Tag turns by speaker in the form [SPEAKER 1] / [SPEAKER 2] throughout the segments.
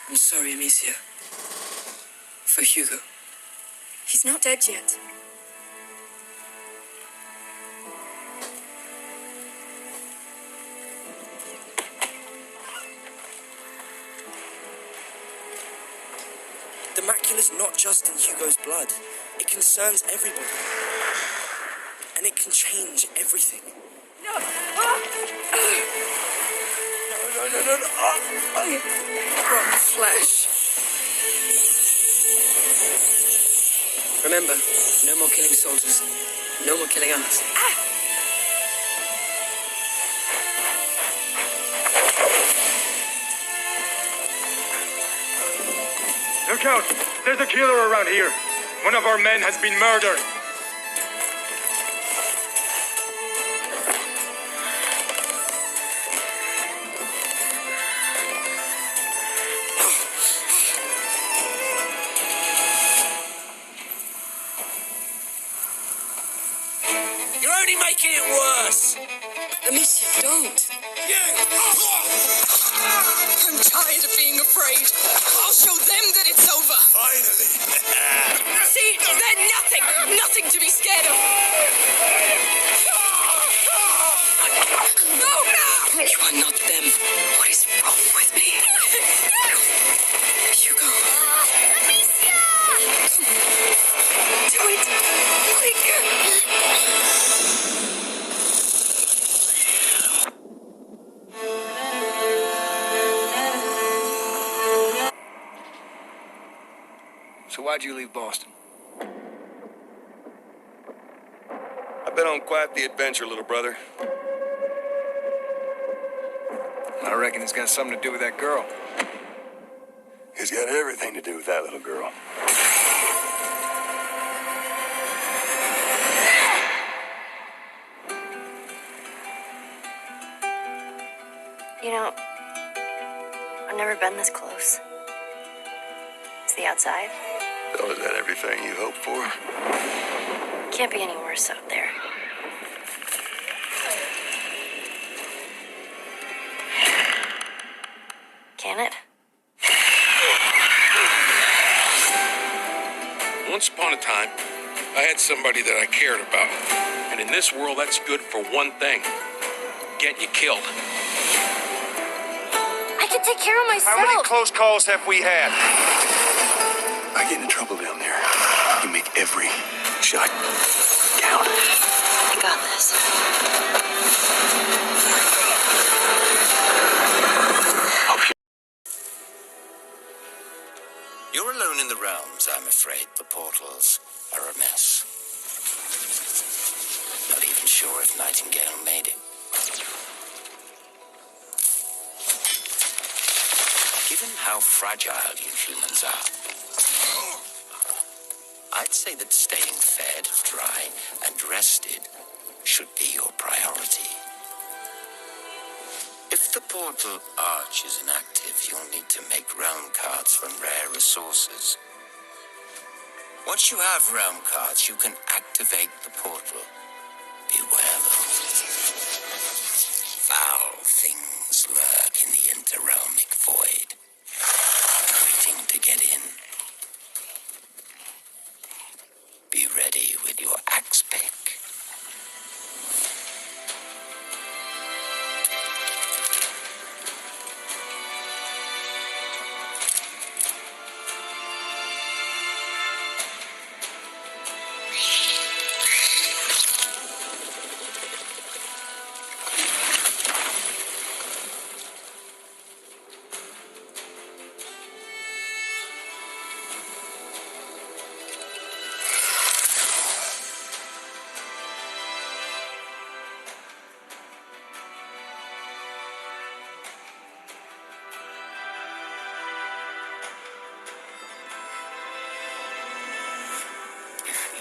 [SPEAKER 1] I'm sorry, Amicia. For Hugo.
[SPEAKER 2] He's not dead yet.
[SPEAKER 1] The macula's not just in Hugo's blood. It concerns everybody. And it can change everything.
[SPEAKER 2] No!
[SPEAKER 1] No. Rotten flesh. Remember, no more killing soldiers. No more killing us.
[SPEAKER 3] Look out! There's a killer around here. One of our men has been murdered.
[SPEAKER 1] You're only making it worse. Amicia, don't.
[SPEAKER 2] I'm tired of being afraid. I'll show them that it's over.
[SPEAKER 4] Finally.
[SPEAKER 2] See, they're nothing. Nothing to be scared of. No!
[SPEAKER 1] You are not them. What is wrong with me? Hugo.
[SPEAKER 2] Amicia! Do it. Quick.
[SPEAKER 5] So why'd you leave Boston?
[SPEAKER 4] I've been on quite the adventure, little brother.
[SPEAKER 5] I reckon it's got something to do with that girl.
[SPEAKER 4] It's got everything to do with that little girl.
[SPEAKER 6] You know, I've never been this close. It's the outside.
[SPEAKER 4] So is that everything you hoped for?
[SPEAKER 6] Can't be any worse out there. Can it?
[SPEAKER 7] Once upon a time, I had somebody that I cared about. And in this world, that's good for one thing. Get you killed.
[SPEAKER 6] I can take care of myself.
[SPEAKER 3] How many close calls have we had?
[SPEAKER 4] I get into trouble down there. You make every shot count.
[SPEAKER 6] I got this.
[SPEAKER 8] You're alone in the realms, I'm afraid. The portals are a mess. Not even sure if Nightingale made it. Given how fragile you humans are, I'd say that staying fed, dry, and rested should be your priority. If the portal arch is inactive, you'll need to make realm cards from rare resources. Once you have realm cards, you can activate the portal. Beware them. Foul things lurk in the interrealmic void, waiting to get in. Be ready with your axe pick.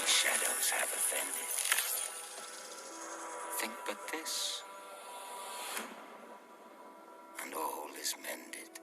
[SPEAKER 8] Shadows have offended. Think but this, and all is mended.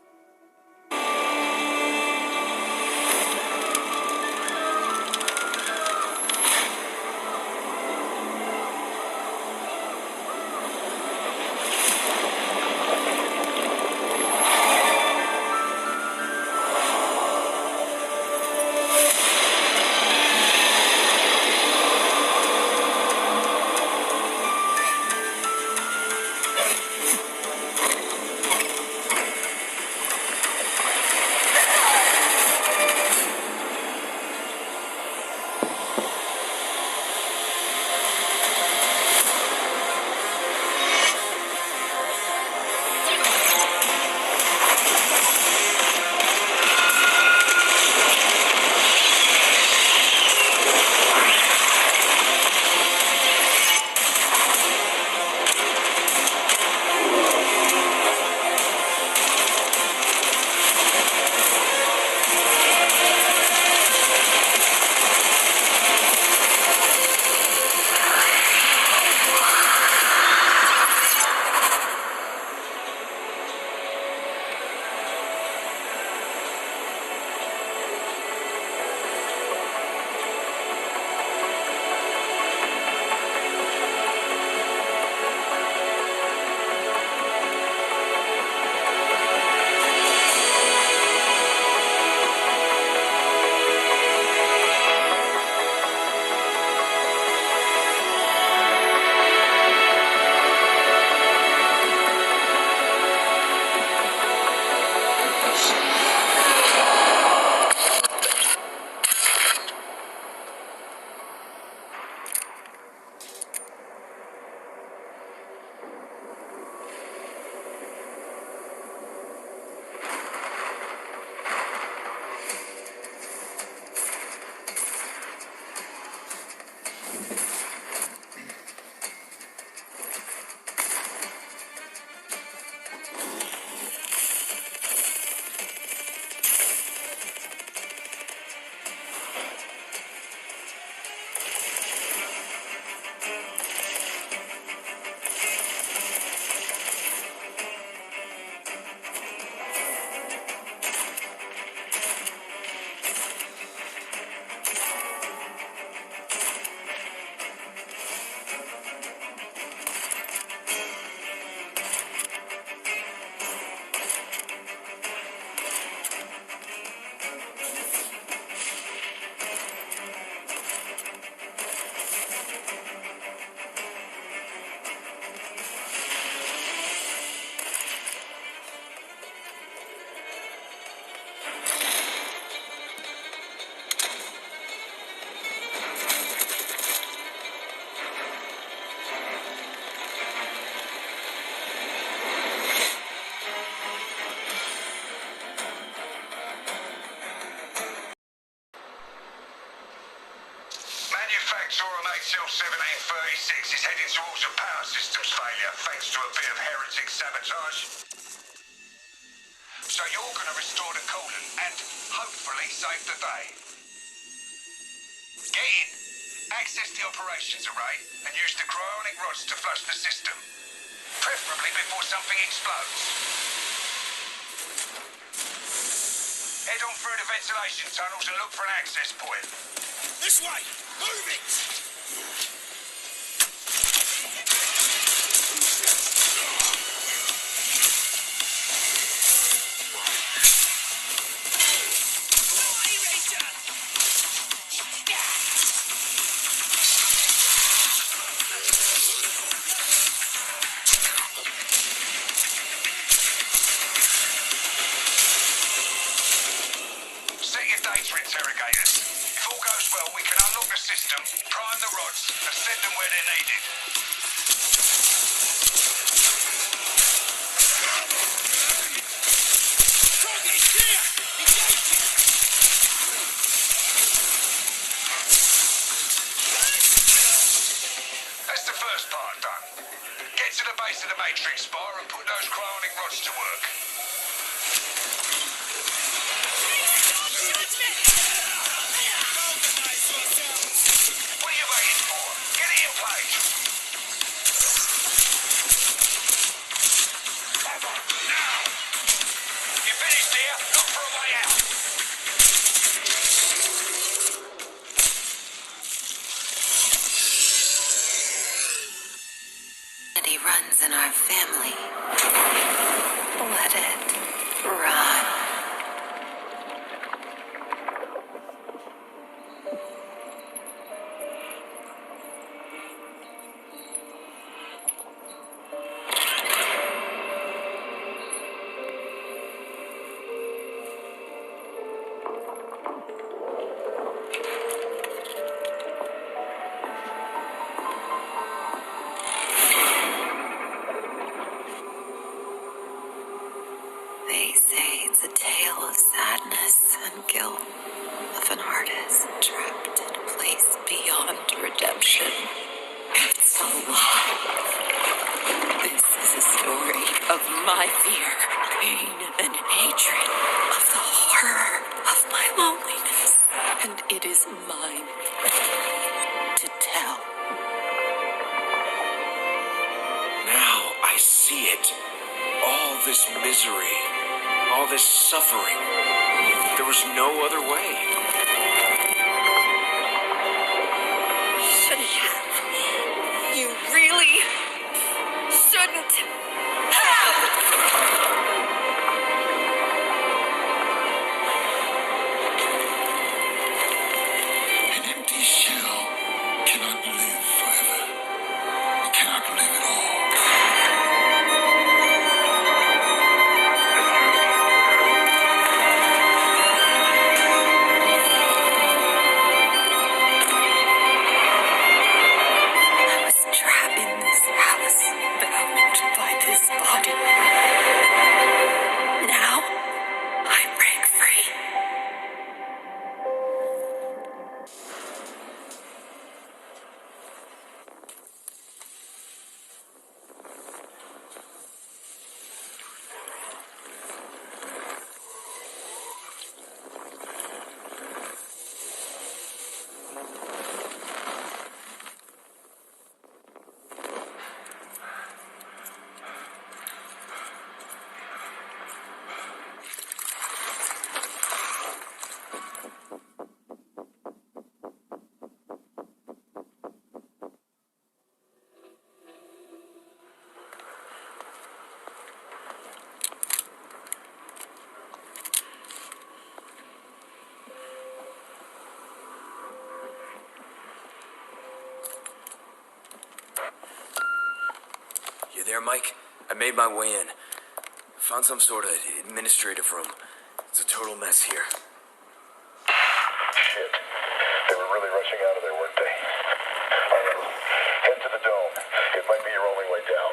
[SPEAKER 9] until 1736 is heading towards a power systems failure thanks to a bit of heretic sabotage. So you're going to restore the coolant and hopefully save the day. Get in, access the operations array and use the cryonic rods to flush the system. Preferably before something explodes. Head on through the ventilation tunnels and look for an access point.
[SPEAKER 1] This way! Move it!
[SPEAKER 9] Set your data interrogators. If all goes well, we can unlock the system, prime the rods, and send them where they're needed. That's the first part done. Get to the base of the matrix spire and put those cryonic rods to work. What are you waiting for? Get it in place. Now! You finished here? Look for a way out.
[SPEAKER 6] And he runs in our family. Let it run. They say it's a tale of sadness and guilt of an artist trapped in a place beyond redemption. It's a lie. This is a story of my fear, pain, and hatred, of the horror of my loneliness. And it is mine to tell.
[SPEAKER 4] Now I see it. All this misery, all this suffering. There was no other way.
[SPEAKER 6] Shouldn't have. You really shouldn't have.
[SPEAKER 4] An empty shell cannot live forever. It cannot live at all.
[SPEAKER 6] I was trapped in this house, bound by this body. Now, I break free.
[SPEAKER 4] You there, Mike? I made my way in. Found some sort of administrative room. It's a total mess here.
[SPEAKER 9] Shit. They were really rushing out of there, weren't they? All right. Head to the dome. It might be your only way down.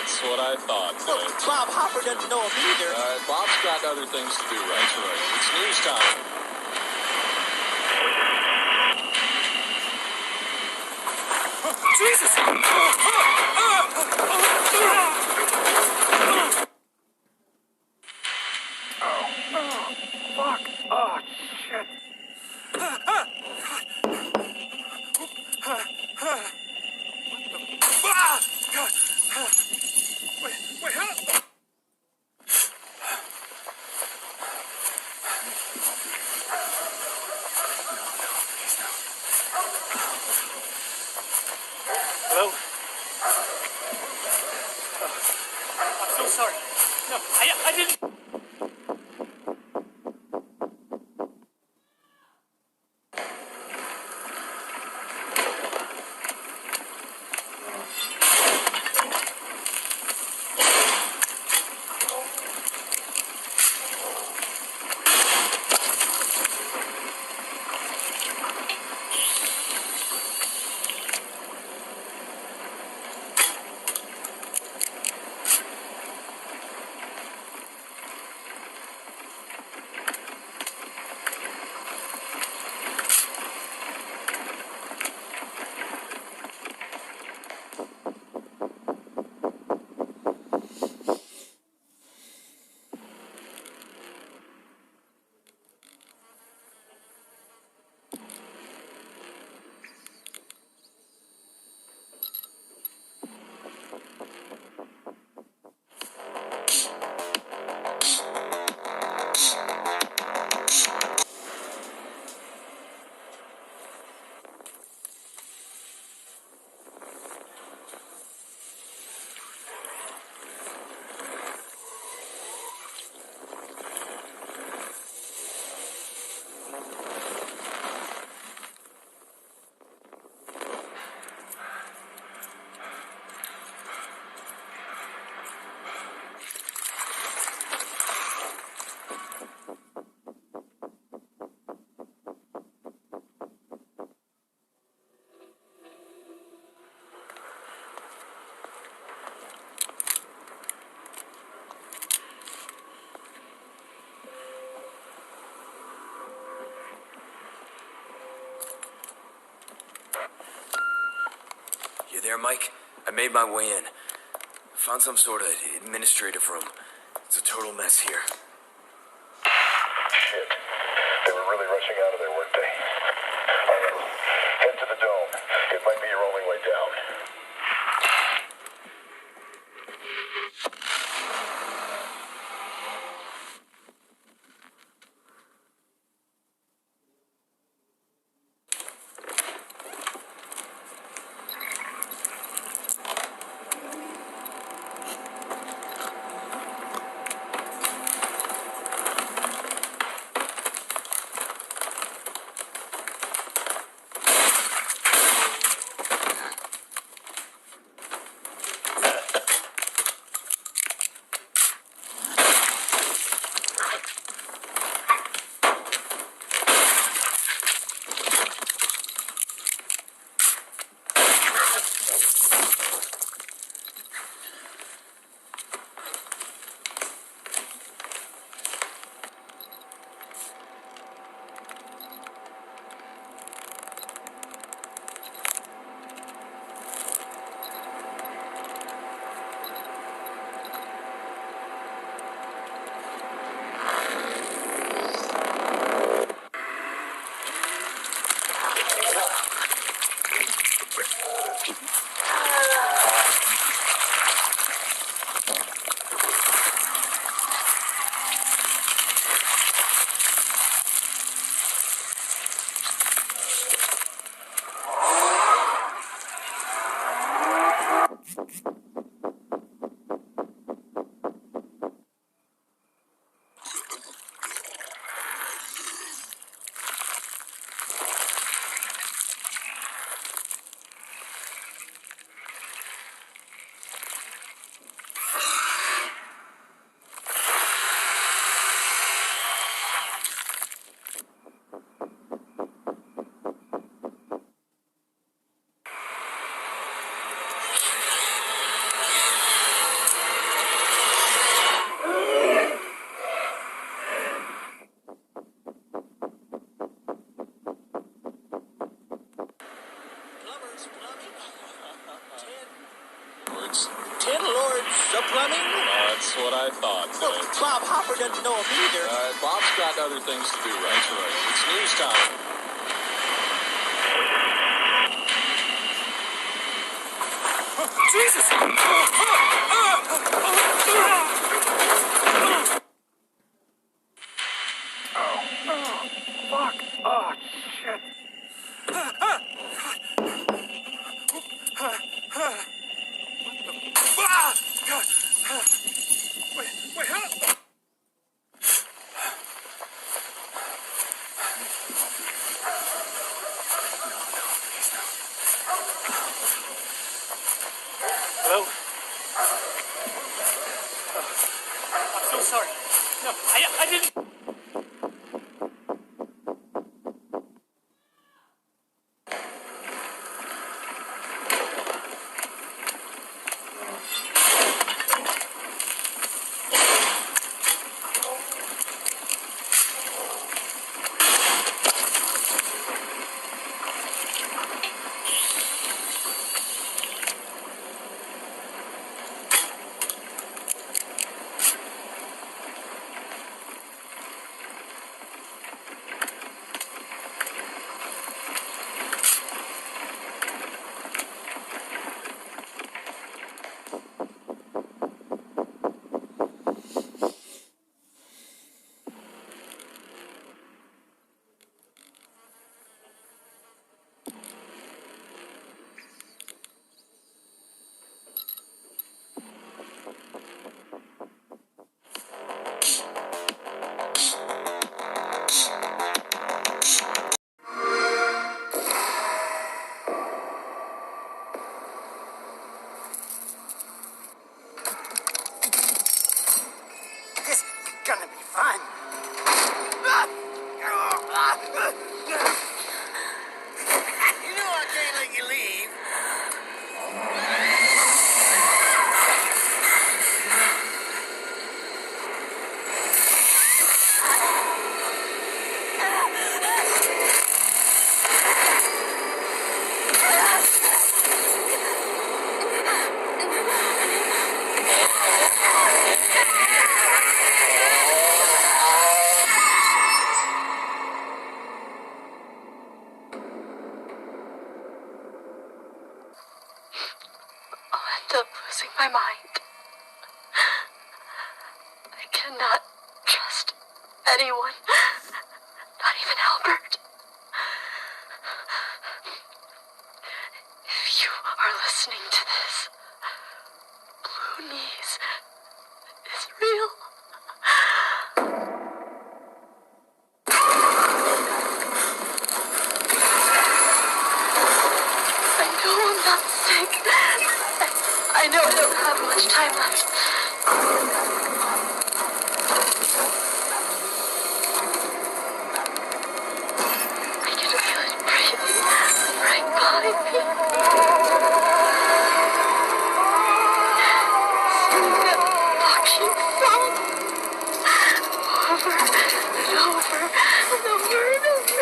[SPEAKER 10] That's what I thought.
[SPEAKER 11] Look, Bob Hopper doesn't know him either.
[SPEAKER 10] Bob's got other things to do, right? It's news time.
[SPEAKER 3] Jesus! Fuck! Oh, shit! Wait, how? Hello? I'm so sorry. No, I didn't.
[SPEAKER 12] You there, Mike? I made my way in. Found some sort of administrative room. It's a total mess here.
[SPEAKER 9] Shit. They were really rushing out of there, weren't they? All right. Head to the dome. It might be your only way down.
[SPEAKER 11] 10 lords of plumbing?
[SPEAKER 10] That's what I thought.
[SPEAKER 11] Well, Bob Hopper doesn't know him either.
[SPEAKER 10] Bob's got other things to do, right? It's news time.
[SPEAKER 1] Jesus!
[SPEAKER 3] Fuck! Oh, shit! Wait, huh?
[SPEAKER 11] Hello? I'm so sorry. No, I didn't...
[SPEAKER 2] gonna be fun. You know I can't let you leave.
[SPEAKER 6] Losing my mind. I cannot trust anyone, not even Albert. If you are listening to this, Blue Knees is real. I know I'm not sick. I know I don't have much time left. I can feel it breathing right by me. Sing that fucking song over and over and over and over.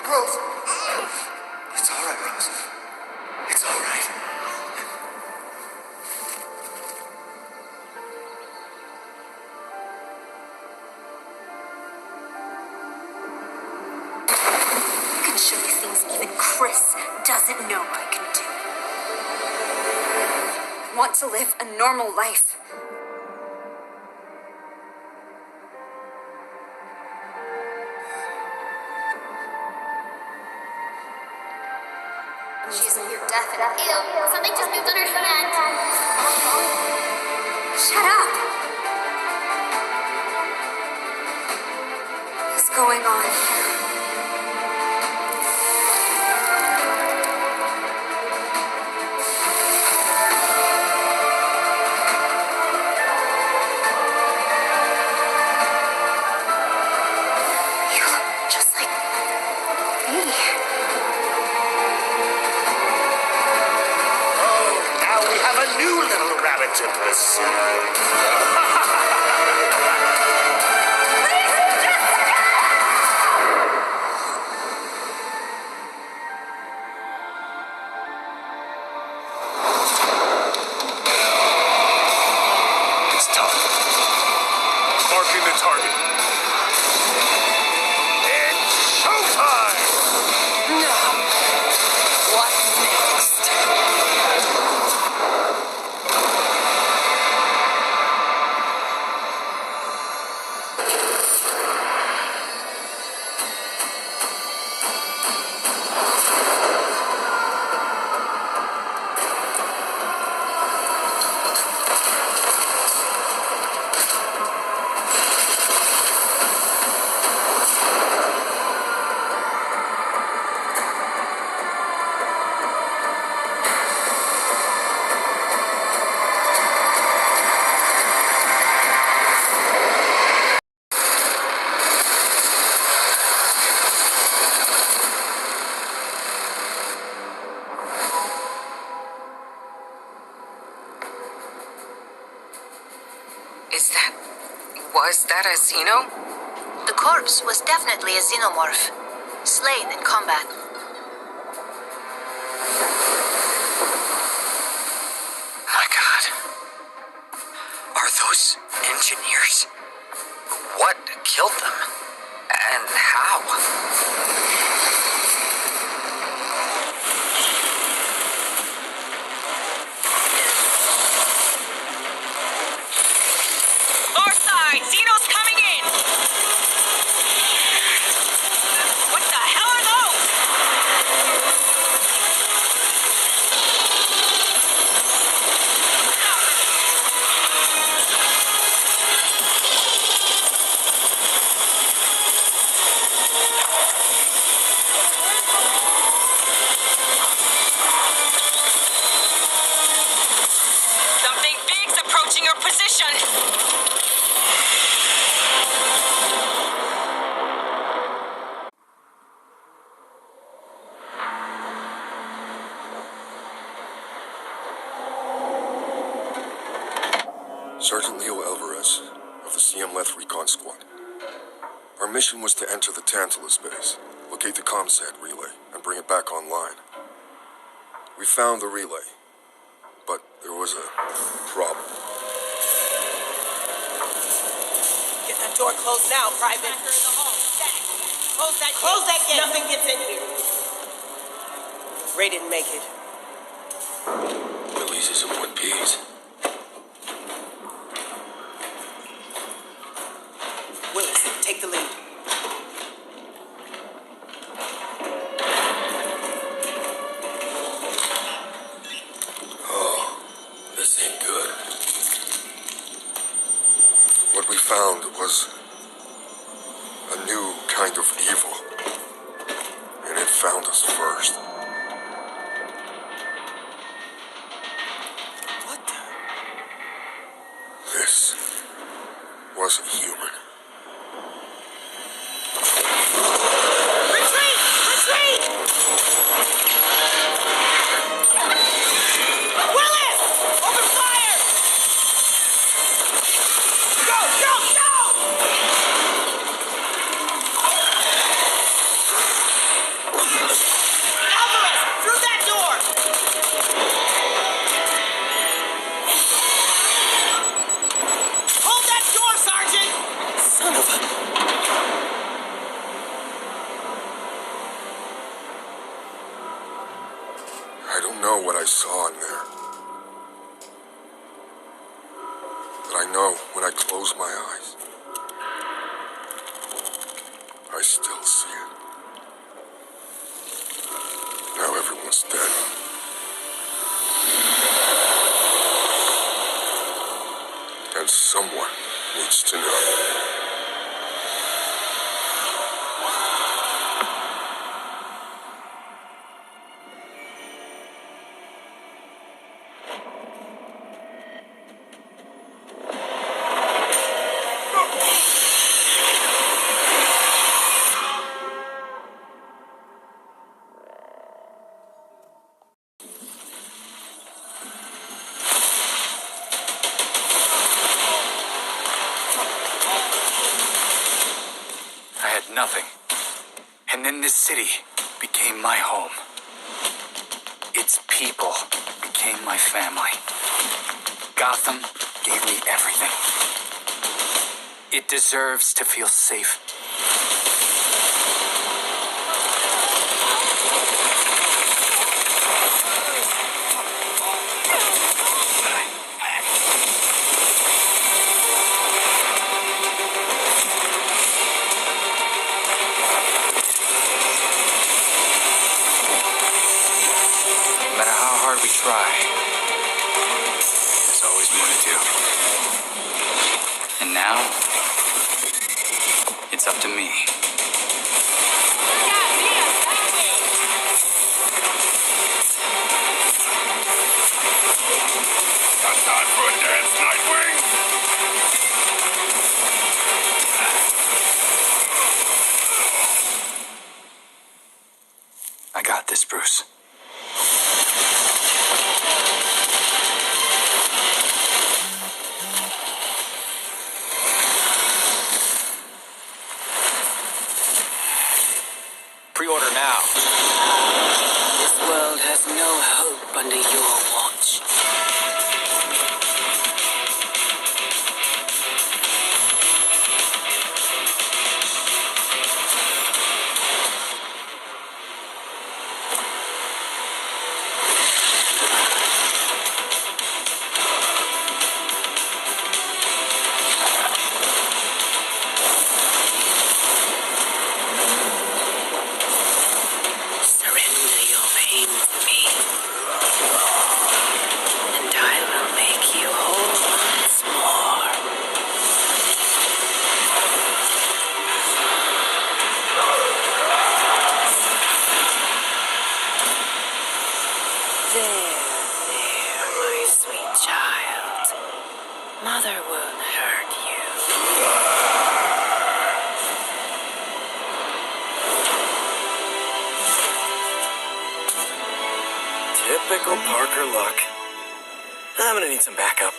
[SPEAKER 1] Rose! It's all right, Rose. It's all right.
[SPEAKER 6] I can show you things even Chris doesn't know I can do. want to live a normal life.
[SPEAKER 13] She's near death and ew, something just moved on her hand.
[SPEAKER 6] Shut up! What's going on? You look just like me.
[SPEAKER 14] Now we have a new little rabbit to pursue.
[SPEAKER 3] It's time. Marking the target.
[SPEAKER 14] It's showtime!
[SPEAKER 2] No. What next?
[SPEAKER 15] Was that a Xeno?
[SPEAKER 16] The corpse was definitely a xenomorph, slain in combat.
[SPEAKER 15] My God. Are those engineers? What killed them? And how?
[SPEAKER 2] Xeno's coming in! What the hell are those? Something big's approaching your position!
[SPEAKER 17] Sergeant Leo Alvarez of the CM Leth Recon Squad. Our mission was to enter the Tantalus base, locate the ComSat relay, and bring it back online. We found the relay, but there was a problem.
[SPEAKER 18] Get that door closed now, Private. Close that gate. Nothing gets in here. Ray didn't make it.
[SPEAKER 17] Releases in one piece.
[SPEAKER 18] Willis, take the lead.
[SPEAKER 17] Oh, this ain't good. What we found was a new kind of evil. And it found us first.
[SPEAKER 18] What the?
[SPEAKER 17] This wasn't human.
[SPEAKER 18] Retreat! Retreat! Willis! Open fire! Go! Go! Go! Alvarez! Through that door! Hold that door, Sergeant!
[SPEAKER 17] And someone needs to know.
[SPEAKER 19] Nothing. And then this city became my home. Its people became my family. Gotham gave me everything. It deserves to feel safe. We try. There's always more to do. And now, it's up to me.
[SPEAKER 3] Got time for a dance, Nightwing?
[SPEAKER 19] I got this, Bruce. Pre-order now.
[SPEAKER 18] This world has no hope under your watch.
[SPEAKER 6] Mother won't hurt you.
[SPEAKER 12] Typical Parker luck. I'm gonna need some backup.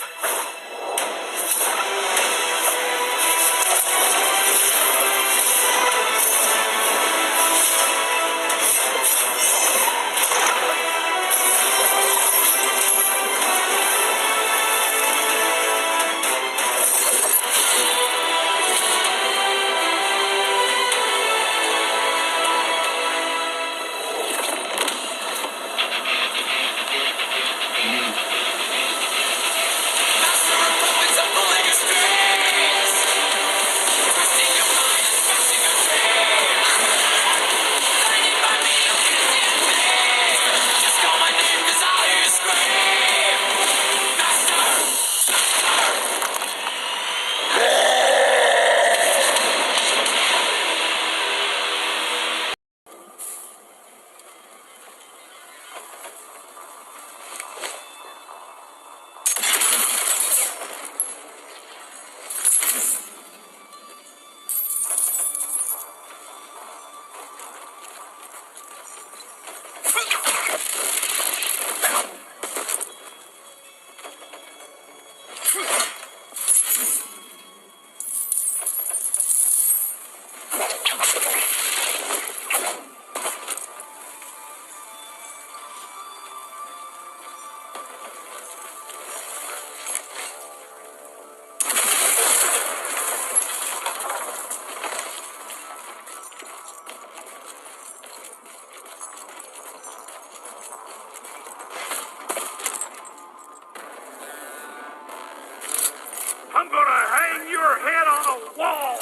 [SPEAKER 3] I'm gonna hang your head on a wall!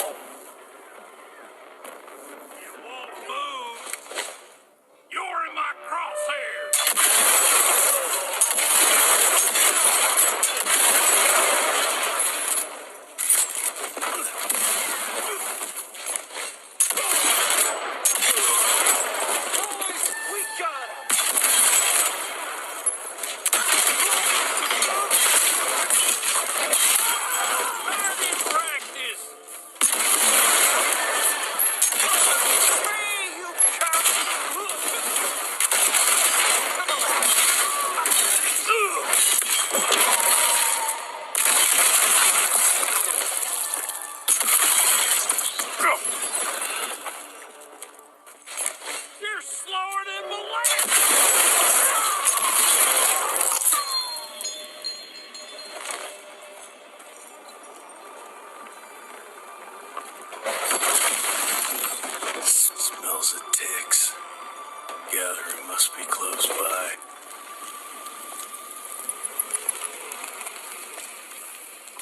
[SPEAKER 3] You won't move. You're in my crosshairs!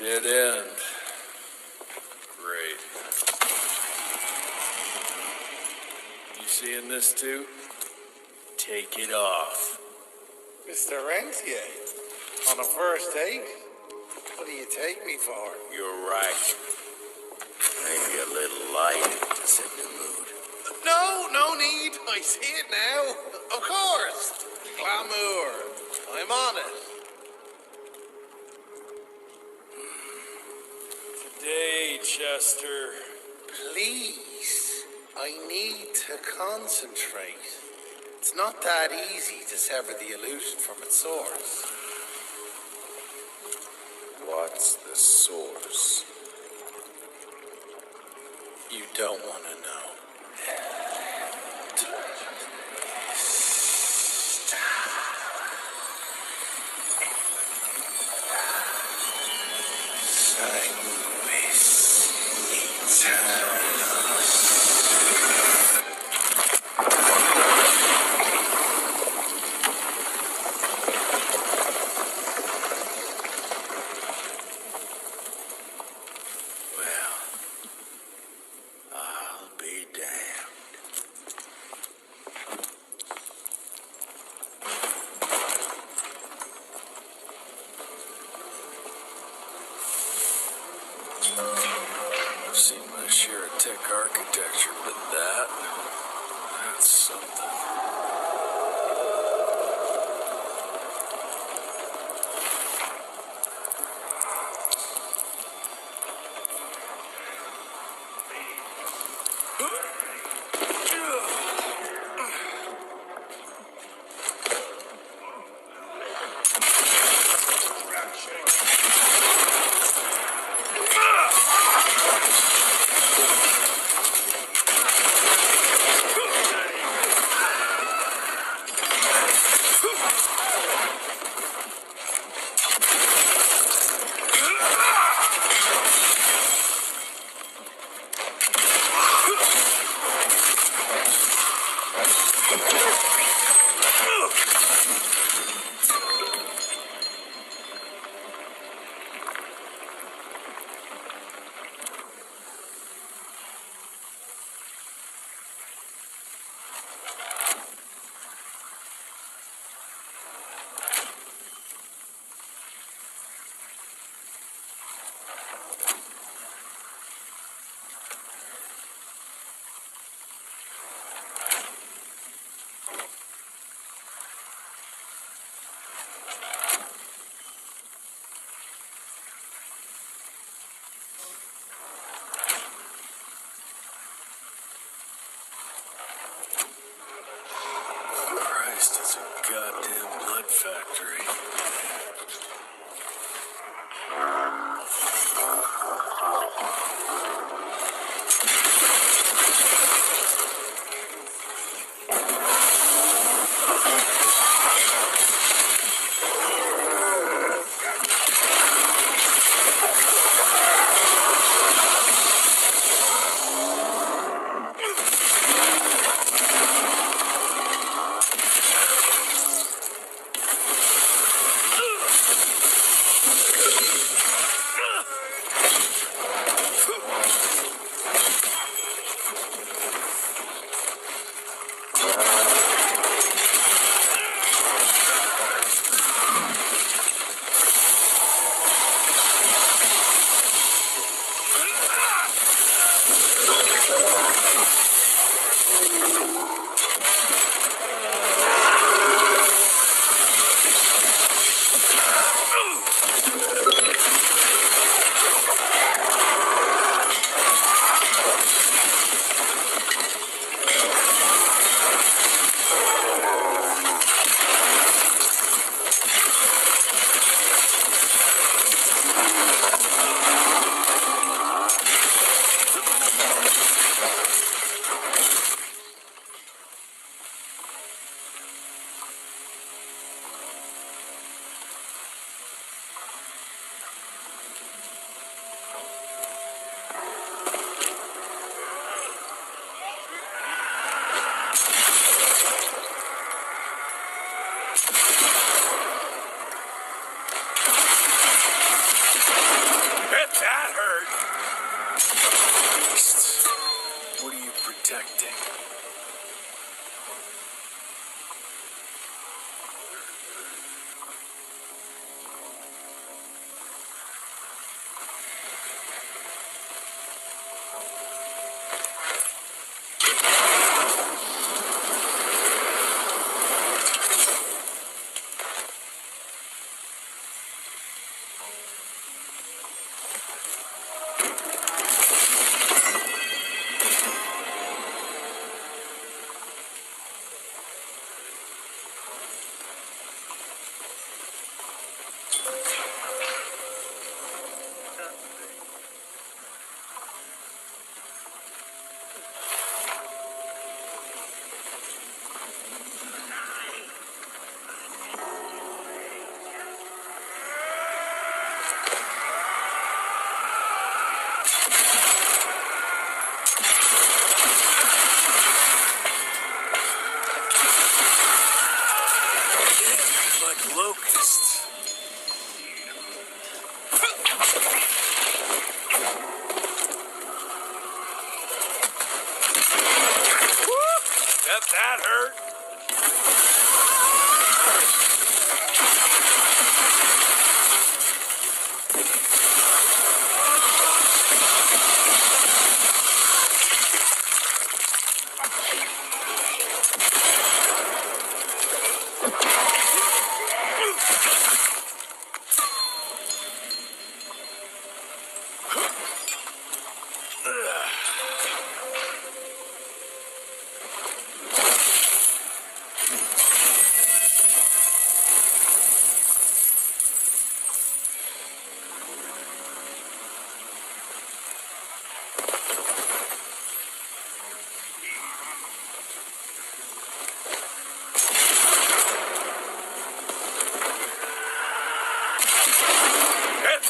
[SPEAKER 10] Dead end. Great. You seeing this too? Take it off.
[SPEAKER 20] Mr. Rentier, on a first date? What do you take me for?
[SPEAKER 10] You're right. Maybe a little light to set the mood.
[SPEAKER 20] No need. I see it now. Of course. Glamour. I'm on it.
[SPEAKER 10] Today, Chester.
[SPEAKER 20] Please. I need to concentrate. It's not that easy to sever the illusion from its source.
[SPEAKER 10] What's the source? You don't want to know. I've seen my share of tech architecture, but that's something. It's a goddamn blood factory. protecting.
[SPEAKER 7] That hurt.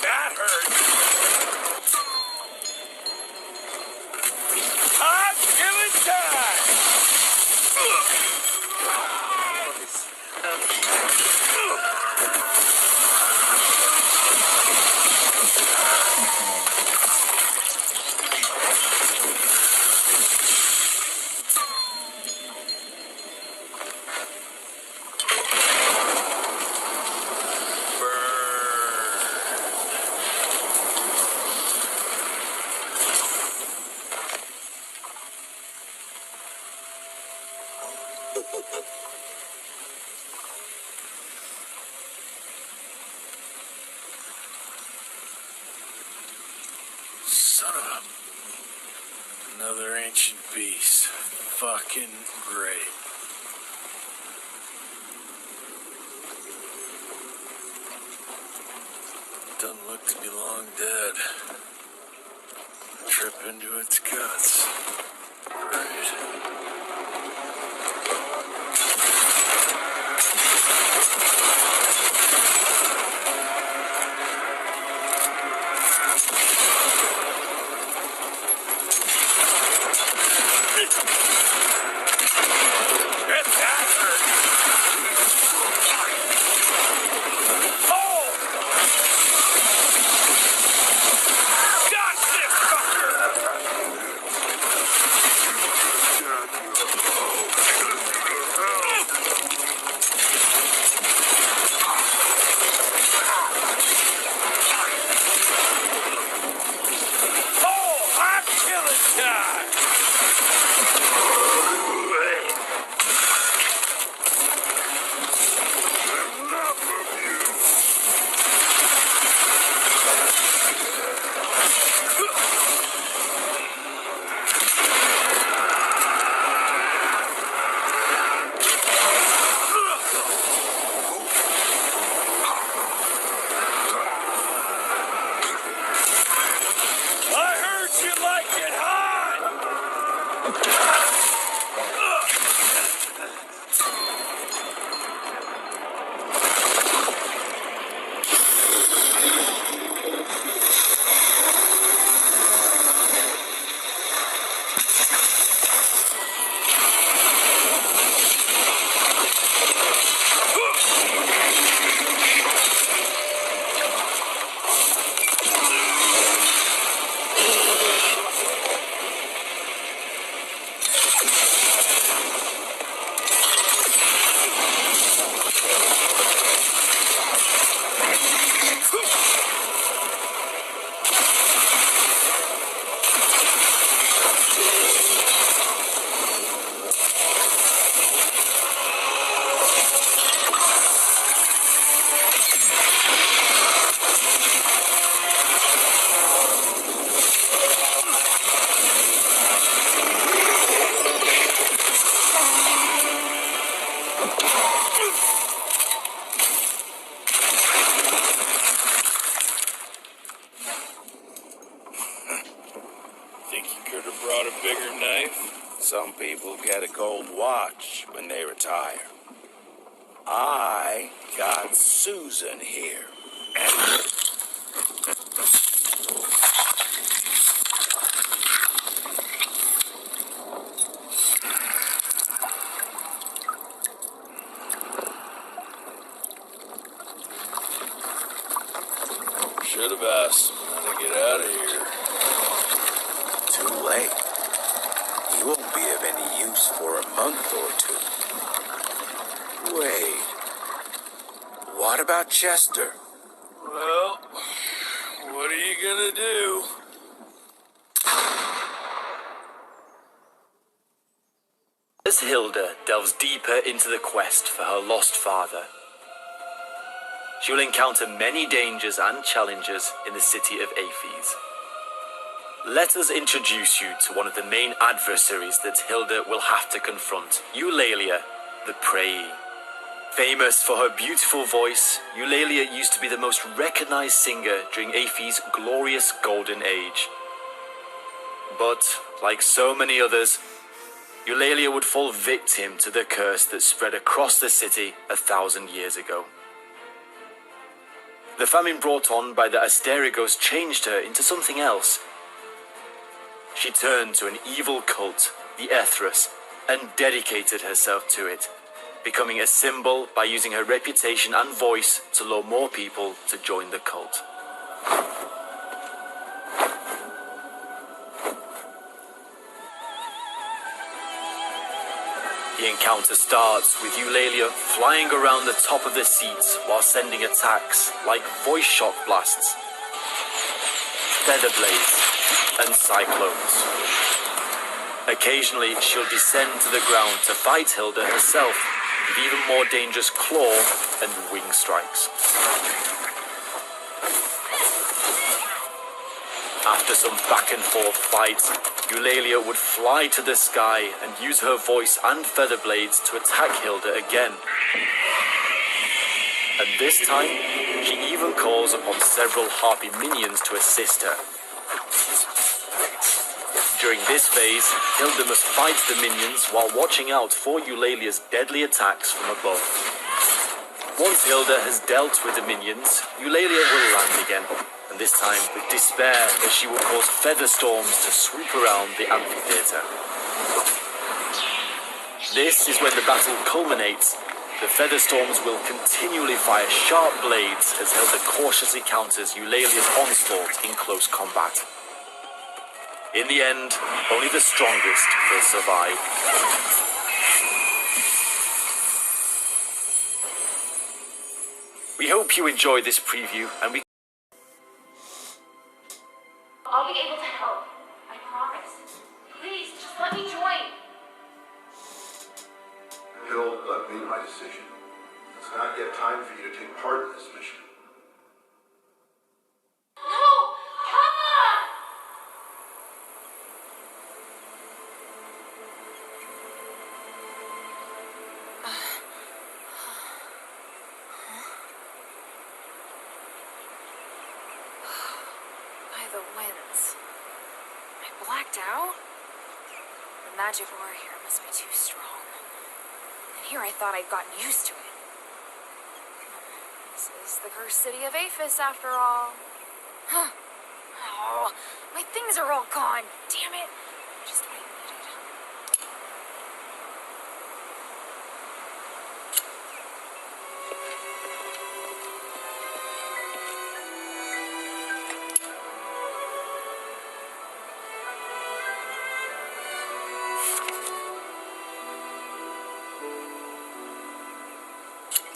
[SPEAKER 7] That hurt. I'm killing time.
[SPEAKER 10] Son of a... Another ancient beast. Fucking great. Doesn't look to be long dead. Trip into its guts. Great. people get a gold watch when they retire. I got Susan here. Should have asked how to get out of here. Too late. You won't be of any use for a month or two. Wait. What about Chester? Well, what are you gonna do?
[SPEAKER 12] As Hilda delves deeper into the quest for her lost father, she will encounter many dangers and challenges in the city of Aphes. Let us introduce you to one of the main adversaries that Hilda will have to confront, Eulalia, the Praying. Famous for her beautiful voice, Eulalia used to be the most recognized singer during Aphes' glorious golden age. But, like so many others, Eulalia would fall victim to the curse that spread across the city 1,000 years ago. The famine brought on by the astergos changed her into something else. She turned to an evil cult, the Ethros, and dedicated herself to it, becoming a symbol by using her reputation and voice to lure more people to join the cult. The encounter starts with Eulalia flying around the top of the seats while sending attacks like voice shock blasts, feather blades, and cyclones. Occasionally, she'll descend to the ground to fight Hilda herself with even more dangerous claw and wing strikes. After some back and forth fights, Eulalia would fly to the sky and use her voice and feather blades to attack Hilda again. And this time, she even calls upon several harpy minions to assist her. During this phase, Hilda must fight the minions while watching out for Eulalia's deadly attacks from above. Once Hilda has dealt with the minions, Eulalia will land again, and this time with despair as she will cause feather storms to swoop around the amphitheater. This is when the battle culminates. The feather storms will continually fire sharp blades as Hilda cautiously counters Eulalia's onslaught in close combat. In the end, only the strongest will survive. We hope you enjoyed this preview, and we...
[SPEAKER 13] I'll be able to help. I promise. Please, just let me join.
[SPEAKER 17] Hill, I've made my decision. It's not yet time for you to take part in this mission.
[SPEAKER 13] No! Papa!
[SPEAKER 6] By the winds. I blacked out? The magic aura here must be too strong. And here I thought I'd gotten used to it. This is the cursed city of Aphes, after all. Huh. Oh, my things are all gone. Damn it. Just what I needed.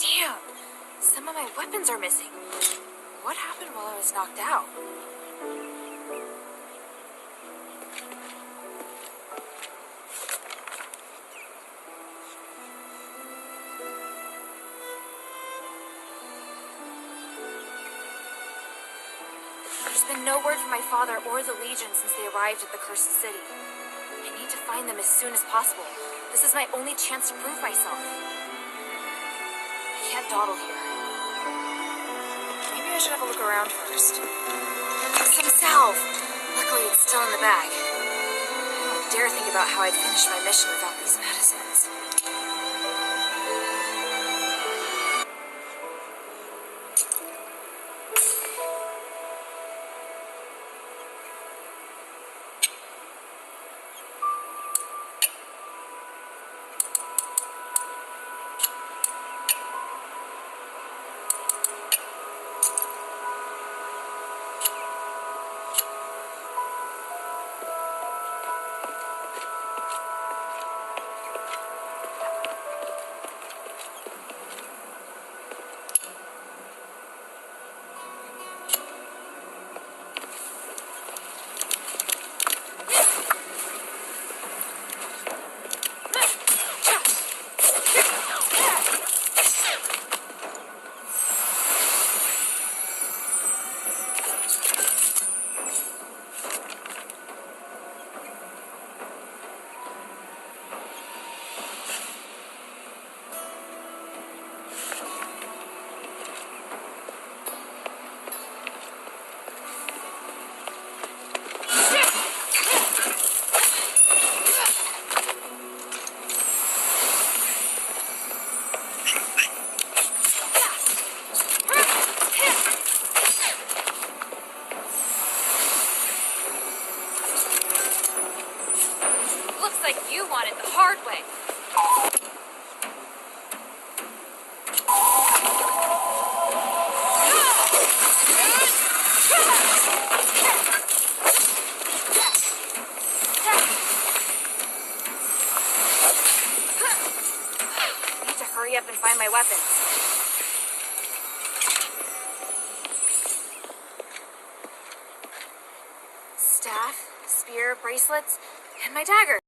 [SPEAKER 6] Damn. Some of my weapons are missing. What happened while I was knocked out? There's been no word from my father or the Legion since they arrived at the Cursed City. I need to find them as soon as possible. This is my only chance to prove myself. I can't dawdle here. Maybe I should have a look around first. Some salve! Luckily, it's still in the bag. Oh,
[SPEAKER 13] dare think about how I'd finish my mission without these medicines. Hurry up and find my weapons. Staff, spear, bracelets, and my dagger.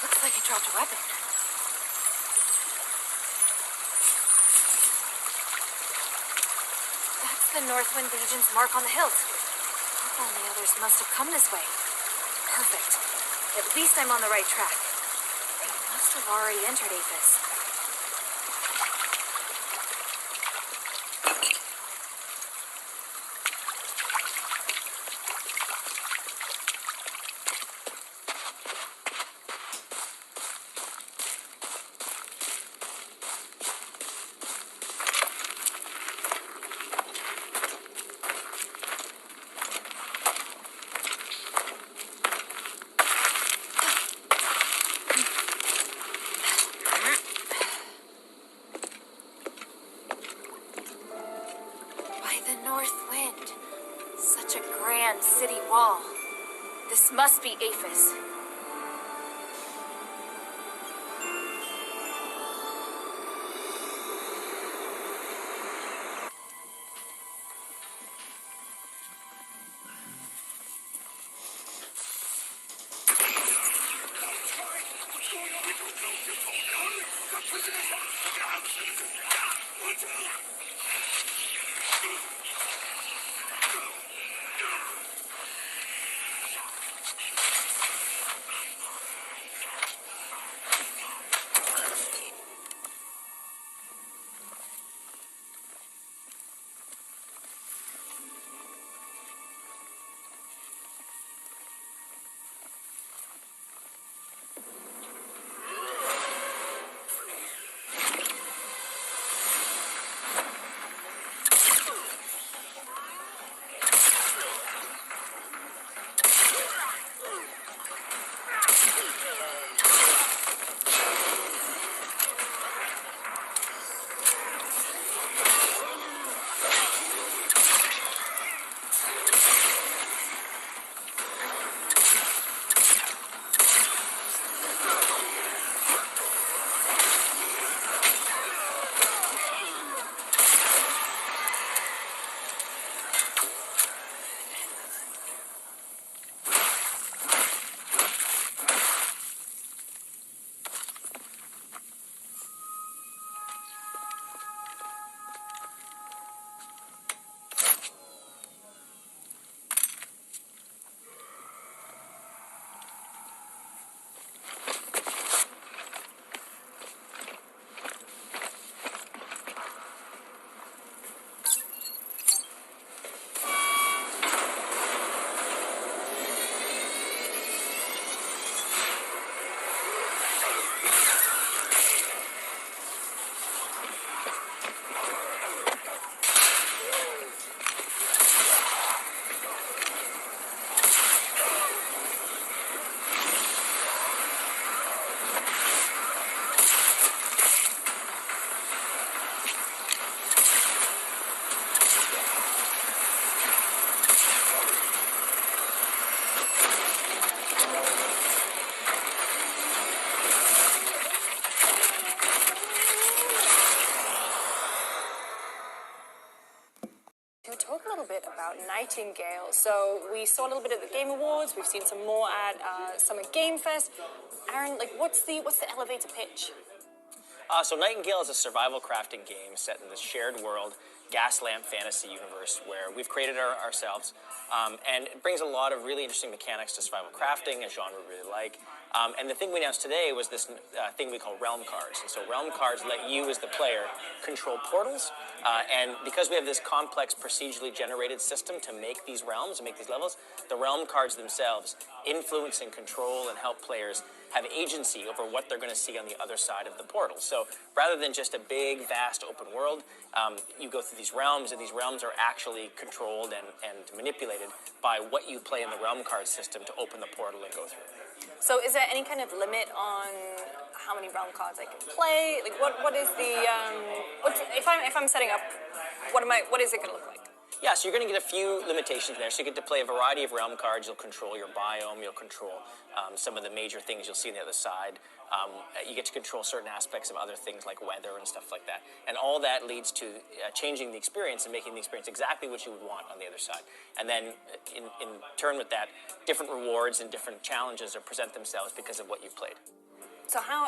[SPEAKER 13] Looks like he dropped a weapon. That's the Northwind Legion's mark on the hilt. All the others must have come this way. Perfect. At least I'm on the right track. They must have already entered Aphis. City wall. This must be Aphis.
[SPEAKER 21] Talk a little bit about Nightingale. So we saw a little bit at the Game Awards. We've seen some more at Summer Game Fest. Aaron, like, what's the elevator pitch?
[SPEAKER 22] So Nightingale is a survival crafting game set in this shared world, gas lamp fantasy universe where we've created ourselves. And it brings a lot of really interesting mechanics to survival crafting, a genre we really like. And the thing we announced today was this thing we call realm cards. And so realm cards let you, as the player, control portals. And because we have this complex procedurally generated system to make these realms and make these levels, the realm cards themselves influence and control and help players have agency over what they're going to see on the other side of the portal. So rather than just a big, vast open world, you go through these realms, and these realms are actually controlled and manipulated by what you play in the realm card system to open the portal and go through.
[SPEAKER 21] So is there any kind of limit on how many realm cards I can play? Like, what is the if I'm setting up, what is it going to look like?
[SPEAKER 22] Yeah, so you're going to get a few limitations there. So you get to play a variety of realm cards. You'll control your biome. You'll control some of the major things you'll see on the other side. You get to control certain aspects of other things like weather and stuff like that. And all that leads to changing the experience and making the experience exactly what you would want on the other side. And then in turn with that, different rewards and different challenges present themselves because of what you've played.
[SPEAKER 21] So how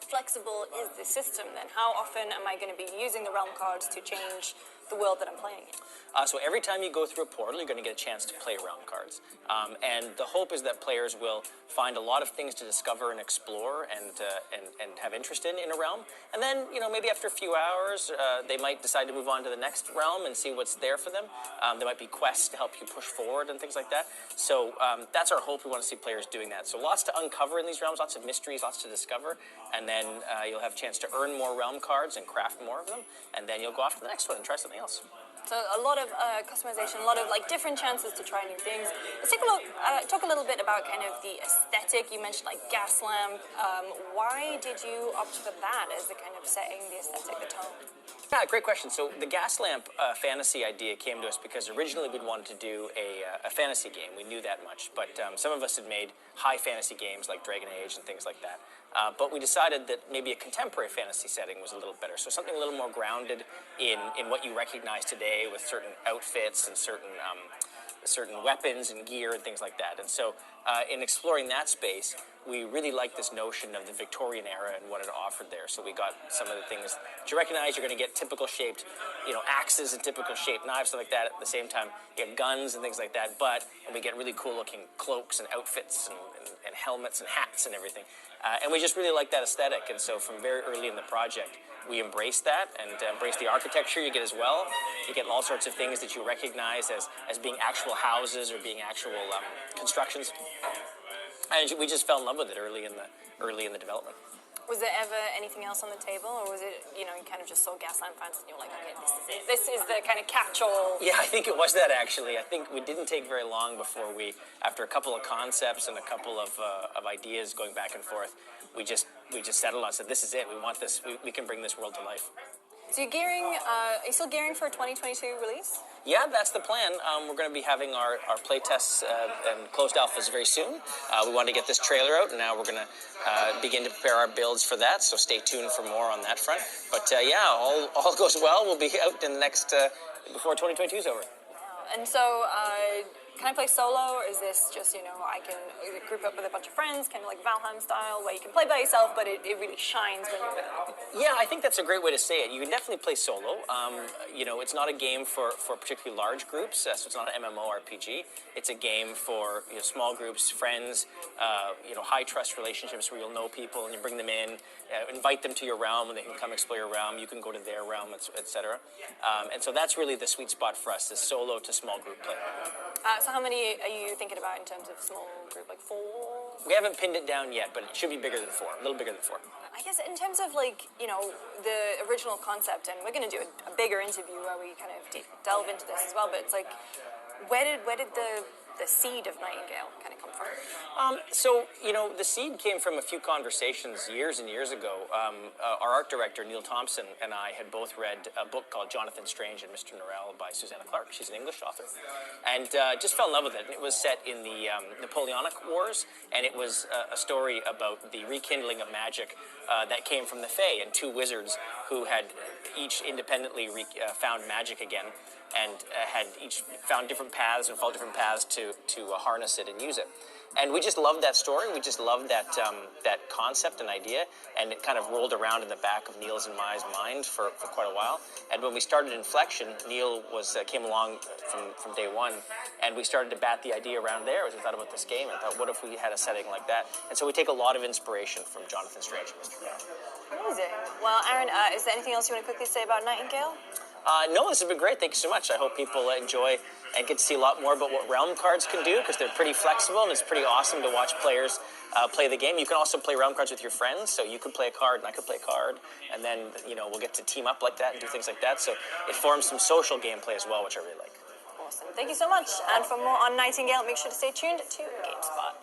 [SPEAKER 21] flexible is the system then? How often am I going to be using the realm cards to change the world that I'm playing in?
[SPEAKER 22] So every time you go through a portal, you're going to get a chance to play realm cards. And the hope is that players will find a lot of things to discover and explore and have interest in a realm. And then, maybe after a few hours, they might decide to move on to the next realm and see what's there for them. There might be quests to help you push forward and things like that. So that's our hope. We want to see players doing that. So lots to uncover in these realms, lots of mysteries, lots to discover. And then you'll have a chance to earn more realm cards and craft more of them. And then you'll go off to the next one and try something else.
[SPEAKER 21] So a lot of customization, a lot of different chances to try new things. Let's take a look, talk a little bit about kind of the aesthetic. You mentioned like gas lamp. Why did you opt for that as the kind of setting, the aesthetic, the tone?
[SPEAKER 22] Yeah, great question. So the gas lamp fantasy idea came to us because originally we'd wanted to do a fantasy game. We knew that much, but some of us had made high fantasy games like Dragon Age and things like that. But we decided that maybe a contemporary fantasy setting was a little better. So something a little more grounded in what you recognize today with certain outfits and certain weapons and gear and things like that. And so in exploring that space, we really liked this notion of the Victorian era and what it offered there. So we got some of the things that you recognize. You're going to get typical shaped, axes and typical shaped knives, stuff like that. At the same time, you have guns and things like that. And we get really cool looking cloaks and outfits and helmets and hats and everything. And we just really like that aesthetic. And so from very early in the project, we embraced that and embraced the architecture you get as well. You get all sorts of things that you recognize as being actual houses or being actual constructions. And we just fell in love with it early in the development.
[SPEAKER 21] Was there ever anything else on the table, or was it, you kind of just saw Gaslamp fans and you were like, okay, this is it. This is the kind of catch-all.
[SPEAKER 22] Yeah, I think it was that, actually. I think we didn't take very long before after a couple of concepts and a couple of ideas going back and forth, we just settled on, said, this is it. We want this. We can bring this world to life.
[SPEAKER 21] So are you still gearing for a 2022 release?
[SPEAKER 22] Yeah, that's the plan. We're going to be having our play tests and closed alphas very soon. We wanted to get this trailer out, and now we're going to begin to prepare our builds for that, so stay tuned for more on that front. But all goes well. We'll be out in the next, before 2022 is over.
[SPEAKER 21] And so, can I play solo, or is this just, I can group up with a bunch of friends, kind of like Valheim style, where you can play by yourself, but it really shines when you're with them?
[SPEAKER 22] Yeah, I think that's a great way to say it. You can definitely play solo. It's not a game for particularly large groups, so it's not an MMORPG. It's a game for small groups, friends, high trust relationships where you'll know people and you bring them in, invite them to your realm and they can come explore your realm. You can go to their realm, etc. And so that's really the sweet spot for us, is solo to small group play.
[SPEAKER 21] So how many are you thinking about in terms of small group, like 4?
[SPEAKER 22] We haven't pinned it down yet, but it should be bigger than 4, a little bigger than 4.
[SPEAKER 21] I guess in terms of the original concept, and we're going to do a bigger interview where we kind of delve into this as well, but it's like, where did the seed of Nightingale kind of come from?
[SPEAKER 22] The seed came from a few conversations years and years ago. Our art director, Neil Thompson, and I had both read a book called Jonathan Strange and Mr. Norrell by Susanna Clarke. She's an English author. And just fell in love with it. And it was set in the Napoleonic Wars, and it was a story about the rekindling of magic that came from the Fae and 2 wizards who had each independently found magic again, and had each found different paths and followed different paths to harness it and use it. And we just loved that story. We just loved that concept and idea, and it kind of rolled around in the back of Neil's and my mind for quite a while. And when we started Inflection, Neil came along from day one, and we started to bat the idea around there as we thought about this game and thought, what if we had a setting like that? And so we take a lot of inspiration from Jonathan Strange and Mr. Norrell.
[SPEAKER 21] Amazing. Well, Aaron, is there anything else you want to quickly say about Nightingale?
[SPEAKER 22] No, this has been great. Thank you so much. I hope people enjoy and get to see a lot more about what realm cards can do, because they're pretty flexible and it's pretty awesome to watch players play the game. You can also play realm cards with your friends, so you could play a card and I could play a card, and then we'll get to team up like that and do things like that. So it forms some social gameplay as well, which I really like.
[SPEAKER 21] Awesome. Thank you so much. And for more on Nightingale, make sure to stay tuned to GameSpot.